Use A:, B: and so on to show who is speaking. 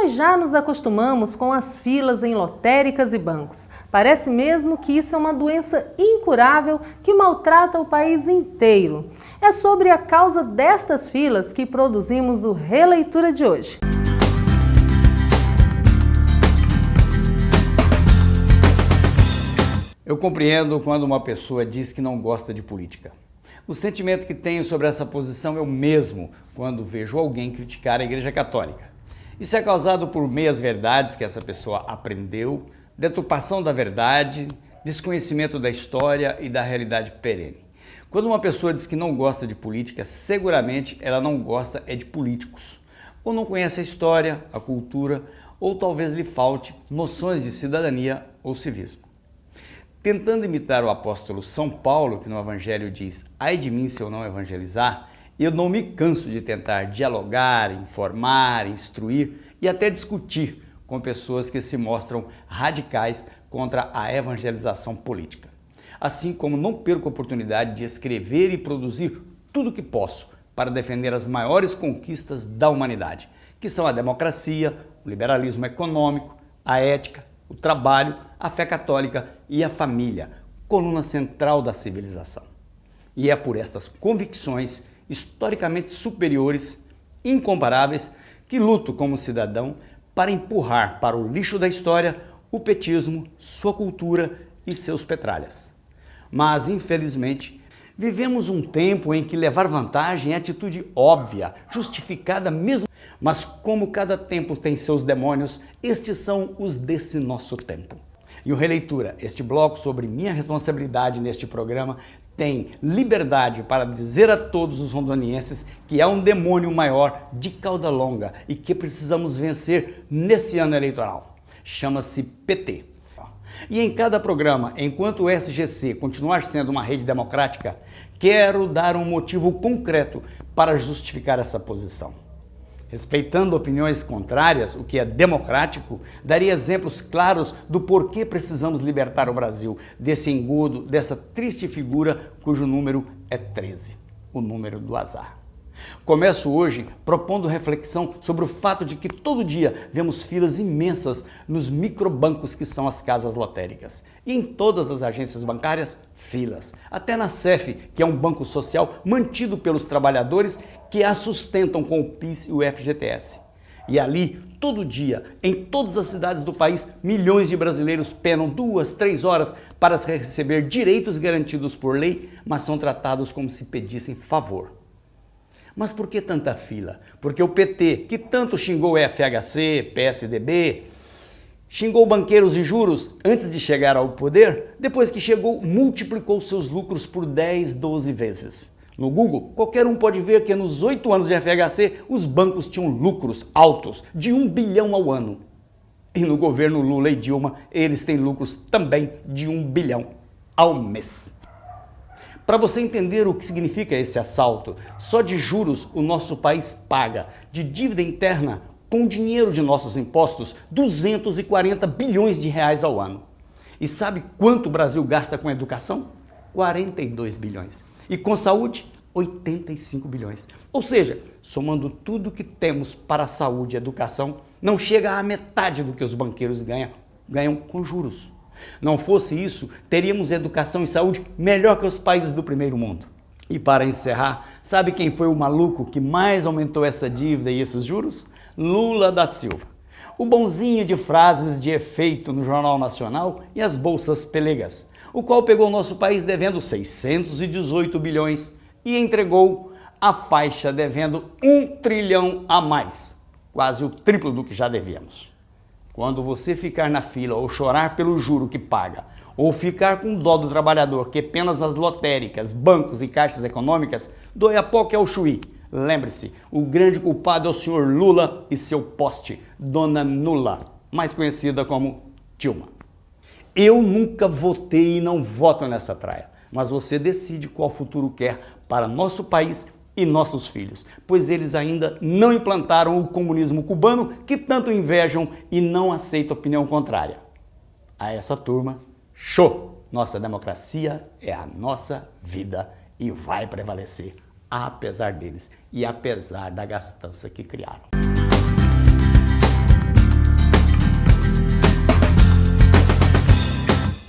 A: Nós já nos acostumamos com as filas em lotéricas e bancos. Parece mesmo que isso é uma doença incurável que maltrata o país inteiro. É sobre a causa destas filas que produzimos o Releitura de hoje.
B: Eu compreendo quando uma pessoa diz que não gosta de política. O sentimento que tenho sobre essa posição é o mesmo quando vejo alguém criticar a Igreja Católica. Isso é causado por meias-verdades que essa pessoa aprendeu, deturpação da verdade, desconhecimento da história e da realidade perene. Quando uma pessoa diz que não gosta de política, seguramente ela não gosta de políticos. Ou não conhece a história, a cultura, ou talvez lhe falte noções de cidadania ou civismo. Tentando imitar o apóstolo São Paulo, que no Evangelho diz: "Ai de mim se eu não evangelizar", eu não me canso de tentar dialogar, informar, instruir e até discutir com pessoas que se mostram radicais contra a evangelização política. Assim como não perco a oportunidade de escrever e produzir tudo o que posso para defender as maiores conquistas da humanidade, que são a democracia, o liberalismo econômico, a ética, o trabalho, a fé católica e a família, coluna central da civilização. E é por estas convicções historicamente superiores, incomparáveis, que luto como cidadão para empurrar para o lixo da história o petismo, sua cultura e seus petralhas. Mas, infelizmente, vivemos um tempo em que levar vantagem é atitude óbvia, justificada mesmo. Mas como cada tempo tem seus demônios, estes são os desse nosso tempo. E o Releitura, este bloco sobre minha responsabilidade neste programa, tem liberdade para dizer a todos os rondonienses que há um demônio maior de cauda longa e que precisamos vencer nesse ano eleitoral. Chama-se PT. E em cada programa, enquanto o SGC continuar sendo uma rede democrática, quero dar um motivo concreto para justificar essa posição. Respeitando opiniões contrárias, o que é democrático, daria exemplos claros do porquê precisamos libertar o Brasil desse engodo, dessa triste figura cujo número é 13, o número do azar. Começo hoje propondo reflexão sobre o fato de que todo dia vemos filas imensas nos microbancos que são as casas lotéricas. E em todas as agências bancárias, filas. Até na CEF, que é um banco social mantido pelos trabalhadores que a sustentam com o PIS e o FGTS. E ali, todo dia, em todas as cidades do país, milhões de brasileiros penam 2, 3 horas para receber direitos garantidos por lei, mas são tratados como se pedissem favor. Mas por que tanta fila? Porque o PT, que tanto xingou o FHC, PSDB, xingou banqueiros e juros antes de chegar ao poder, depois que chegou, multiplicou seus lucros por 10, 12 vezes. No Google, qualquer um pode ver que nos 8 anos de FHC, os bancos tinham lucros altos, de 1 bilhão ao ano. E no governo Lula e Dilma, eles têm lucros também de 1 bilhão ao mês. Para você entender o que significa esse assalto, só de juros o nosso país paga, de dívida interna, com o dinheiro de nossos impostos, 240 bilhões de reais ao ano. E sabe quanto o Brasil gasta com educação? 42 bilhões. E com saúde? 85 bilhões. Ou seja, somando tudo que temos para a saúde e educação, não chega à metade do que os banqueiros ganham com juros. Não fosse isso, teríamos educação e saúde melhor que os países do primeiro mundo. E para encerrar, sabe quem foi o maluco que mais aumentou essa dívida e esses juros? Lula da Silva. O bonzinho de frases de efeito no Jornal Nacional e as bolsas pelegas, o qual pegou o nosso país devendo 618 bilhões e entregou a faixa devendo 1 trilhão a mais, quase o triplo do que já devíamos. Quando você ficar na fila ou chorar pelo juro que paga, ou ficar com dó do trabalhador que apenas nas lotéricas, bancos e caixas econômicas, doe a pouco é o chuí. Lembre-se, o grande culpado é o senhor Lula e seu poste, Dona Nula, mais conhecida como Dilma. Eu nunca votei e não voto nessa traia, mas você decide qual futuro quer para nosso país e nossos filhos, pois eles ainda não implantaram o comunismo cubano que tanto invejam e não aceitam opinião contrária. A essa turma, show! Nossa democracia é a nossa vida e vai prevalecer, apesar deles e apesar da gastança que criaram.